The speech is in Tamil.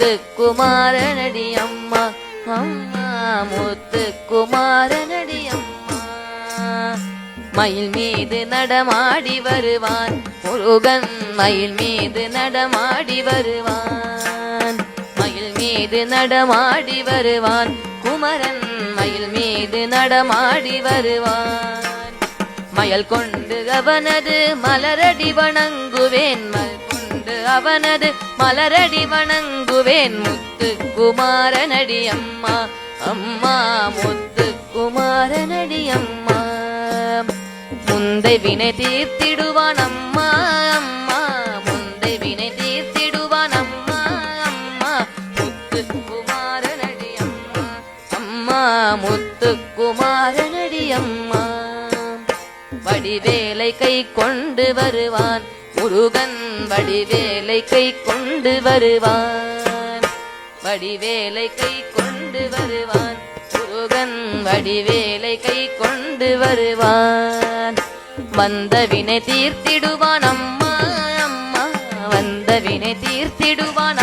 முத்துக்குமாரனடி அம்மா அம்மா முத்துக்குமாரனடி அம்மா. மயில் மீது நடமாடி வருவான் முருகன், மயில் மீது நடமாடி வருவான், மயில் மீது நடமாடி வருவான் குமரன், மயில் மீது நடமாடி வருவான். மயல் கொண்டு அவனது மலரடி வணங்குவேன், மயல் கொண்டு அவனது மலரடி வணங்குவேன். முத்துக்குமாரனடி அம்மா அம்மா முத்துக்குமாரனடி அம்மா. முந்தை வினை தீர்த்திடுவான் அம்மா அம்மா, முந்தை வினை தீர்த்திடுவான் அம்மா அம்மா. முத்துக்குமாரனடி அம்மா அம்மா முத்துக்குமாரனடி அம்மா. வடிவேலை கை கொண்டு வருவான் முருகன், வடிவேலை கை கொண்டு வருவான், வடிவேலை கை கொண்டு வருவான் முருகன், வடிவேலை கை கொண்டு வருவான். வந்த வினை தீர்த்திடுவான் அம்மா அம்மா, வந்த வினை தீர்த்திடுவான்